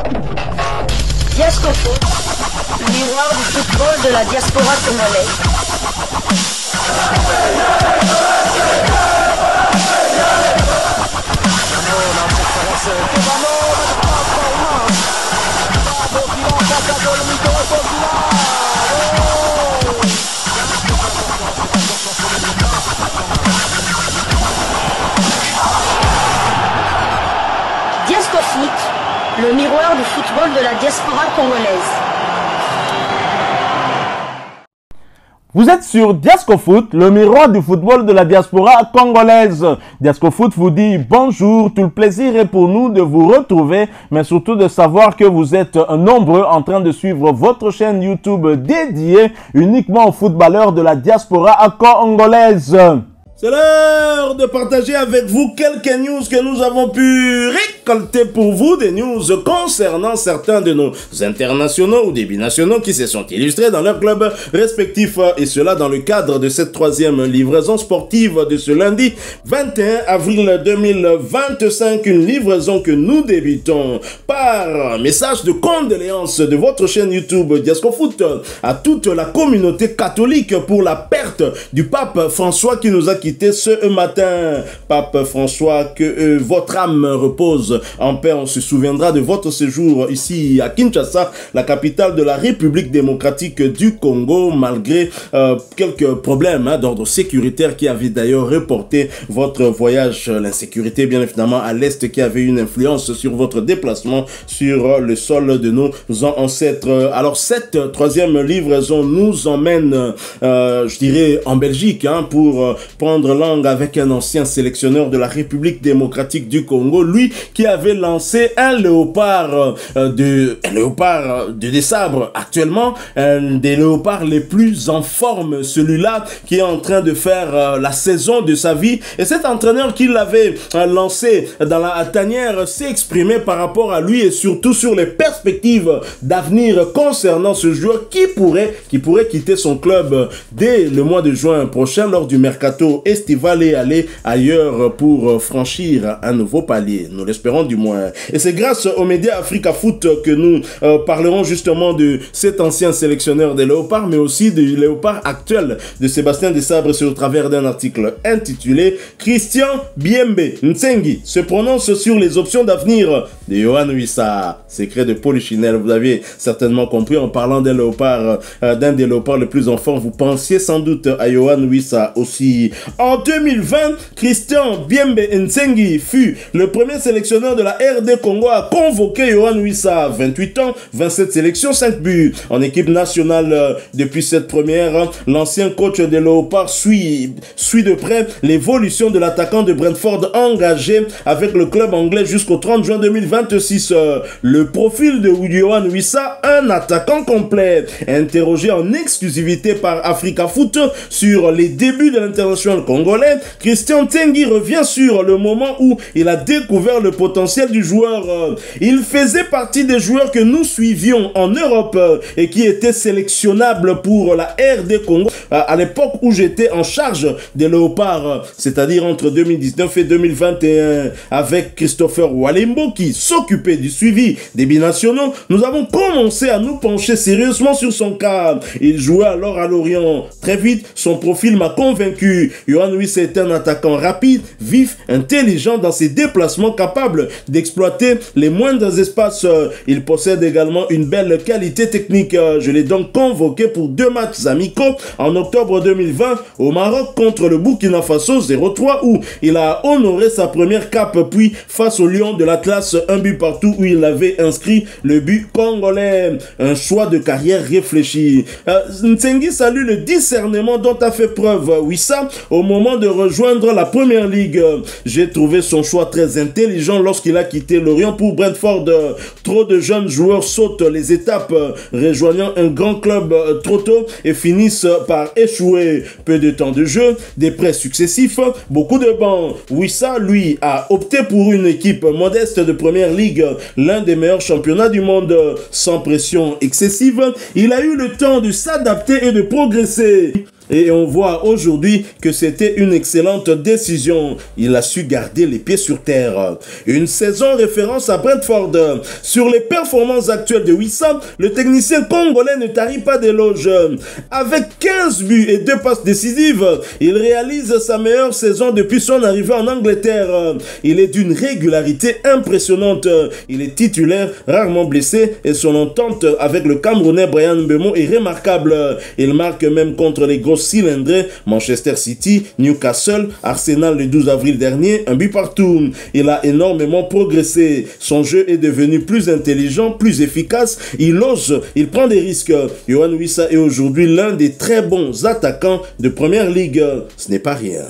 Diascofoot, miroir du football de la diaspora congolaise. Diascofoot, le miroir du football de la diaspora congolaise. Vous êtes sur Diascofoot, le miroir du football de la diaspora congolaise. Diascofoot vous dit bonjour, tout le plaisir est pour nous de vous retrouver, mais surtout de savoir que vous êtes nombreux en train de suivre votre chaîne YouTube dédiée uniquement aux footballeurs de la diaspora congolaise. C'est l'heure de partager avec vous quelques news que nous avons pu récolter pour vous, des news concernant certains de nos internationaux ou des binationaux qui se sont illustrés dans leurs clubs respectifs, et cela dans le cadre de cette troisième livraison sportive de ce lundi 21 avril 2025, une livraison que nous débutons par un message de condoléances de votre chaîne YouTube Diascofoot à toute la communauté catholique pour la perte du pape François qui nous a quittés ce matin. Pape François, que votre âme repose en paix. On se souviendra de votre séjour ici à Kinshasa, la capitale de la République démocratique du Congo, malgré quelques problèmes d'ordre sécuritaire qui avaient d'ailleurs reporté votre voyage. L'insécurité, bien évidemment, à l'Est qui avait une influence sur votre déplacement sur le sol de nos ancêtres. Alors, cette troisième livraison nous emmène, je dirais, en Belgique, pour prendre langue avec un ancien sélectionneur de la République démocratique du Congo, lui qui avait lancé un léopard de Desabre, actuellement un des léopards les plus en forme, celui-là qui est en train de faire la saison de sa vie, et cet entraîneur qui l'avait lancé dans la tanière s'est exprimé par rapport à lui et surtout sur les perspectives d'avenir concernant ce joueur qui pourrait quitter son club dès le mois de juin prochain lors du mercato estival et aller ailleurs pour franchir un nouveau palier. Nous l'espérons du moins. Et c'est grâce aux médias Africa Foot que nous parlerons justement de cet ancien sélectionneur des léopards, mais aussi du léopard actuel de Sébastien Desabre au travers d'un article intitulé Christian Biembe Ntsengi se prononce sur les options d'avenir de Yohan Wissa. Secret de Polichinelle, vous avez certainement compris en parlant d'un léopard, d'un des léopards le plus en forme. Vous pensiez sans doute à Yohan Wissa aussi. En 2020, Christian Biembe Ntsengi fut le premier sélectionneur de la RD Congo à convoquer Yohan Wissa. 28 ans, 27 sélections, 5 buts. En équipe nationale depuis cette première, l'ancien coach des Léopards suit de près l'évolution de l'attaquant de Brentford engagé avec le club anglais jusqu'au 30 juin 2026. Le profil de Yohan Wissa, un attaquant complet. Interrogé en exclusivité par Africa Foot sur les débuts de l'international congolais, Christian Ntsengi revient sur le moment où il a découvert le potentiel du joueur. Il faisait partie des joueurs que nous suivions en Europe et qui étaient sélectionnables pour la RD Congo à l'époque où j'étais en charge des Léopards, c'est-à-dire entre 2019 et 2021, avec Christopher Walembo qui s'occupait du suivi des binationaux. Nous avons commencé à nous pencher sérieusement sur son cas. Il jouait alors à Lorient. Très vite, son profil m'a convaincu. Yohan Wissa est un attaquant rapide, vif, intelligent dans ses déplacements, capable d'exploiter les moindres espaces. Il possède également une belle qualité technique. Je l'ai donc convoqué pour 2 matchs amicaux en octobre 2020 au Maroc contre le Burkina Faso 0-3 où il a honoré sa première cape, puis face au Lion de l'Atlas, un but partout où il avait inscrit le but congolais. Un choix de carrière réfléchi. Ntsengi salue le discernement dont a fait preuve Wissa au moment de rejoindre la première ligue. J'ai trouvé son choix très intelligent lorsqu'il a quitté Lorient pour Brentford. Trop de jeunes joueurs sautent les étapes, rejoignant un grand club trop tôt et finissent par échouer. Peu de temps de jeu, des prêts successifs, beaucoup de bancs. Wissa, lui, a opté pour une équipe modeste de première ligue, l'un des meilleurs championnats du monde, sans pression excessive. Il a eu le temps de s'adapter et de progresser. Et on voit aujourd'hui que c'était une excellente décision. Il a su garder les pieds sur terre. Une saison référence à Brentford. Sur les performances actuelles de Wissa, le technicien congolais ne tarit pas d'éloges. Avec 15 buts et 2 passes décisives, il réalise sa meilleure saison depuis son arrivée en Angleterre. Il est d'une régularité impressionnante. Il est titulaire, rarement blessé, et son entente avec le Camerounais Bryan Mbeumo est remarquable. Il marque même contre les grosses cylindrées, Manchester City, Newcastle, Arsenal le 12 avril dernier, un but partout. Il a énormément progressé. Son jeu est devenu plus intelligent, plus efficace. Il ose, il prend des risques. Yohan Wissa est aujourd'hui l'un des très bons attaquants de Première Ligue. Ce n'est pas rien.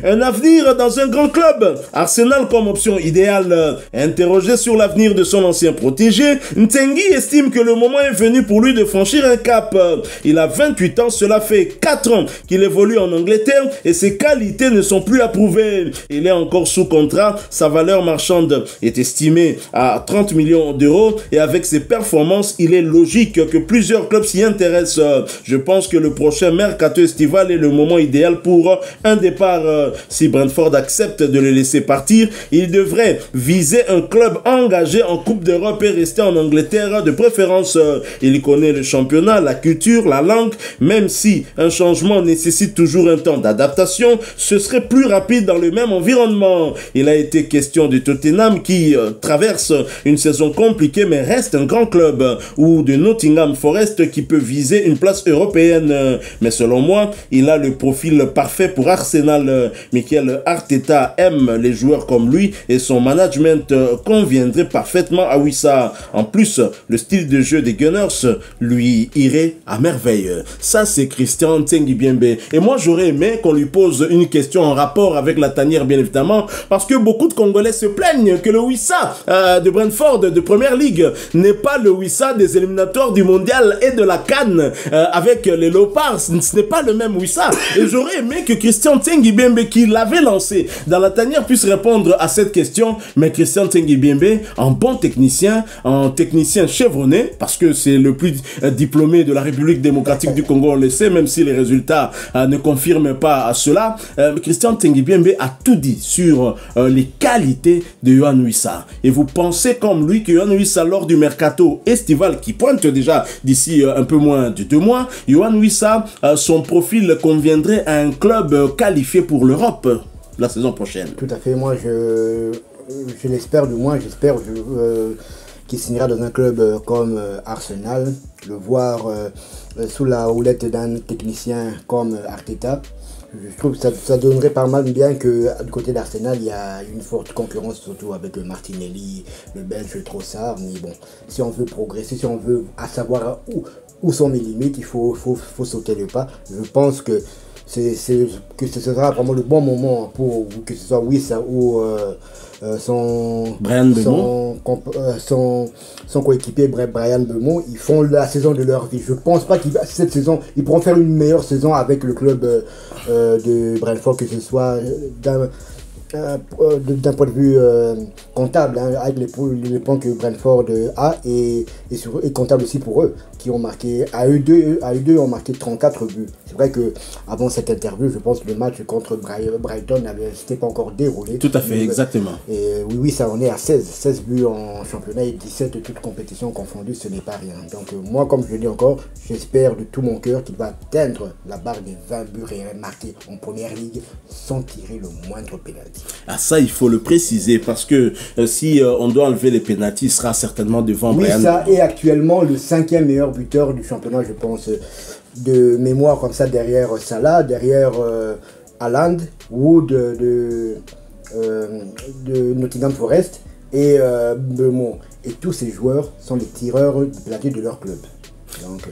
Un avenir dans un grand club. Arsenal comme option idéale. Interrogé sur l'avenir de son ancien protégé, Ntengui estime que le moment est venu pour lui de franchir un cap. Il a 28 ans, cela fait 4 ans qu'il évolue en Angleterre et ses qualités ne sont plus approuvées. Il est encore sous contrat, sa valeur marchande est estimée à 30 millions d'euros et avec ses performances, il est logique que plusieurs clubs s'y intéressent. Je pense que le prochain mercato estival est le moment idéal pour un départ. Si Brentford accepte de le laisser partir, il devrait viser un club engagé en Coupe d'Europe et rester en Angleterre de préférence. Il connaît le championnat, la culture, la langue, même si un changement nécessite toujours un temps d'adaptation, ce serait plus rapide dans le même environnement. Il a été question de Tottenham qui traverse une saison compliquée mais reste un grand club, ou de Nottingham Forest qui peut viser une place européenne. Mais selon moi, il a le profil parfait pour Arsenal. Mikel Arteta aime les joueurs comme lui et son management conviendrait parfaitement à Wissa. En plus, le style de jeu des Gunners lui irait à merveille. Ça, c'est Christian Ntengui Biembe. Et moi, j'aurais aimé qu'on lui pose une question en rapport avec la tanière, bien évidemment, parce que beaucoup de Congolais se plaignent que le Wissa de Brentford de Première Ligue n'est pas le Wissa des éliminatoires du Mondial et de la CAN avec les Léopards. Ce n'est pas le même Wissa. Et j'aurais aimé que Christian Ntengui Biembe, qui l'avait lancé dans la tanière, puisse répondre à cette question. Mais Christian Ntengui Biembe, en bon technicien, en technicien chevronné, parce que c'est le plus diplômé de la République démocratique du Congo, on le sait, même si les résultats ne confirment pas cela. Christian Ntengui Biembe a tout dit sur les qualités de Yohan Wissa. Et vous pensez comme lui que Yohan Wissa, lors du mercato estival qui pointe déjà d'ici un peu moins de 2 mois, Yohan Wissa, son profil conviendrait à un club qualifié pour l'Europe la saison prochaine? Tout à fait, moi je l'espère, du moins j'espère qu'il signera dans un club comme Arsenal, le voir sous la houlette d'un technicien comme Arteta. Je trouve que ça donnerait pas mal bien que du côté d'Arsenal, il y a une forte concurrence, surtout avec Martinelli, le Belge Trossard. Mais bon, si on veut progresser, si on veut savoir où sont mes limites, il faut sauter le pas. Je pense que ce sera vraiment le bon moment pour que ce soit Wissa ou son coéquipier Bryan Mbeumo. Ils font la saison de leur vie. Je pense pas qu'ils cette saison ils pourront faire une meilleure saison avec le club de Brentford, que ce soit d'un point de vue comptable, hein, avec les points que Brentford a et comptable aussi pour eux, qui ont marqué, à eux deux ont marqué 34 buts. C'est vrai que avant cette interview, je pense que le match contre Brighton s'était pas encore déroulé. Tout à fait, exactement. Et oui, ça en est à 16 buts en championnat et 17 toutes compétitions confondues, ce n'est pas rien. Donc moi, comme je dis encore, j'espère de tout mon cœur qu'il va atteindre la barre des 20 buts réels marqués en Première Ligue sans tirer le moindre pénalty. Ah, ça, il faut le préciser, parce que si on doit enlever les pénaltys, il sera certainement devant Brian. Oui, ça est actuellement le 5e meilleur buteur du championnat, je pense, de mémoire comme ça, derrière Salah, derrière Haaland, Wood de Nottingham Forest et Mbeumo. Et tous ces joueurs sont les tireurs de pénalty de leur club. Donc,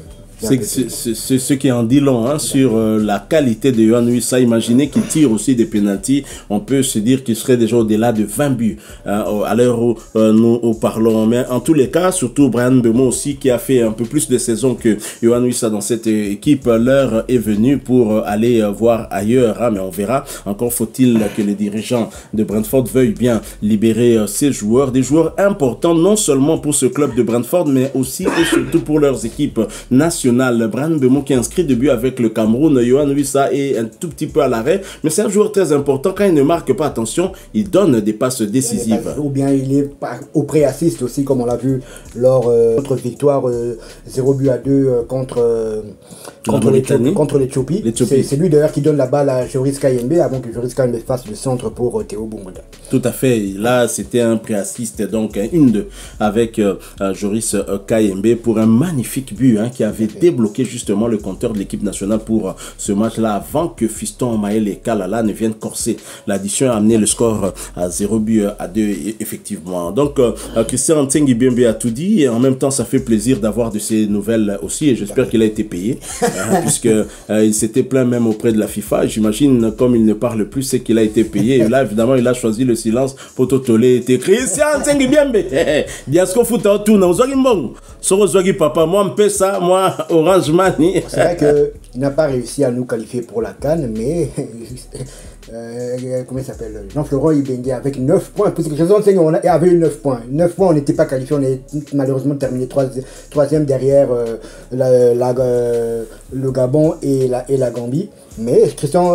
c'est ce qui en dit long, hein, sur la qualité de Yohan Wissa. Imaginez qu'il tire aussi des pénaltys. On peut se dire qu'il serait déjà au-delà de 20 buts à l'heure où nous parlons. Mais en tous les cas, surtout Bryan Mbeumo aussi, qui a fait un peu plus de saisons que Yohan Wissa dans cette équipe. L'heure est venue pour aller voir ailleurs, hein, mais on verra. Encore faut-il que les dirigeants de Brentford veuillent bien libérer ces joueurs, des joueurs importants non seulement pour ce club de Brentford, mais aussi et surtout pour leurs équipes nationales nationale. Brian Mbeumo qui inscrit de but avec le Cameroun. Yohan Wissa est un tout petit peu à l'arrêt, mais c'est un joueur très important. Quand il ne marque pas, attention, il donne des passes décisives. Ou bien il est au pré-assist aussi, comme on l'a vu lors de notre victoire 0-2 contre l'Éthiopie. C'est lui d'ailleurs qui donne la balle à Joris Kayembe avant que Joris Kayembe fasse le centre pour Théo Bungoda. Tout à fait. Là, c'était un pré-assist, donc 1-2 avec Joris Kayembe pour un magnifique but qui avait débloqué justement le compteur de l'équipe nationale pour ce match-là avant que Fiston Maël et Kalala ne viennent corser. L'addition a amené le score à 0-2 effectivement. Donc, Christian Ntsengi Biembe a tout dit et en même temps, ça fait plaisir d'avoir de ces nouvelles aussi et j'espère qu'il a été payé puisque il s'était plaint même auprès de la FIFA. J'imagine, comme il ne parle plus, c'est qu'il a été payé. Et là, évidemment, il a choisi le silence pour totoler. C'était Christian Ntsengi Biembe. Diasco foot à tout. Papa, moi, me ça, moi, Orange Mani. C'est vrai qu'il n'a pas réussi à nous qualifier pour la CAN, mais comment il s'appelle, Jean-Florent Ibenge avec 9 points. Parce que on avait eu 9 points. 9 points, on n'était pas qualifié. On est malheureusement terminé troisième derrière le Gabon et la Gambie. Mais Christian,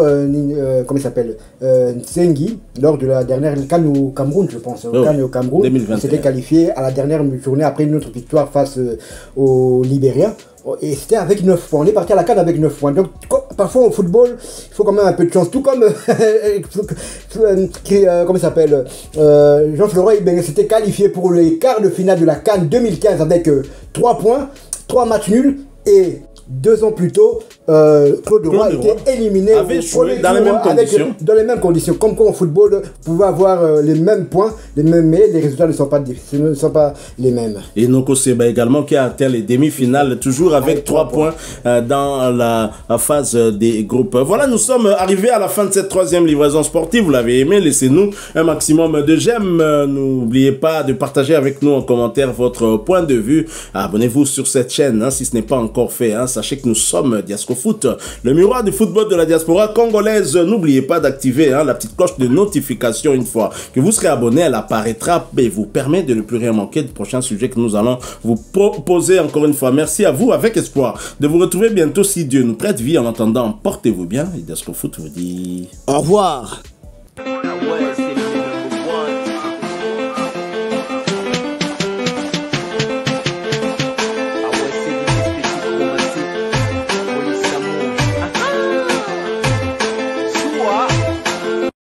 comment il s'appelle, Ntsengi, lors de la dernière CAN au Cameroun, je pense, CAN au Cameroun, il s'était qualifié à la dernière journée après une autre victoire face au Libéria. Et c'était avec 9 points. On est parti à la CAN avec 9 points. Donc, parfois au football, il faut quand même un peu de chance. Tout comme, comment il s'appelle, Jean-Florent Ibenge s'était qualifié pour les quarts de finale de la CAN 2015 avec 3 points, 3 matchs nuls et 2 ans plus tôt, Claude Roy était éliminé dans les mêmes conditions. Comme quoi au football, vous pouvez avoir les mêmes points, mais les résultats ne sont pas les mêmes. Et Noko Seba également qui a atteint les demi-finales, toujours avec 3 points dans la phase des groupes. Voilà, nous sommes arrivés à la fin de cette 3e livraison sportive. Vous l'avez aimé, laissez-nous un maximum de j'aime. N'oubliez pas de partager avec nous en commentaire votre point de vue. Abonnez-vous sur cette chaîne si ce n'est pas encore fait. Sachez que nous sommes Diasco Foot, le miroir du football de la diaspora congolaise. N'oubliez pas d'activer la petite cloche de notification. Une fois que vous serez abonné, elle apparaîtra et vous permet de ne plus rien manquer du prochain sujet que nous allons vous proposer. Encore une fois, merci à vous avec espoir de vous retrouver bientôt si Dieu nous prête vie. En attendant, portez-vous bien et Diasco Foot vous dit au revoir.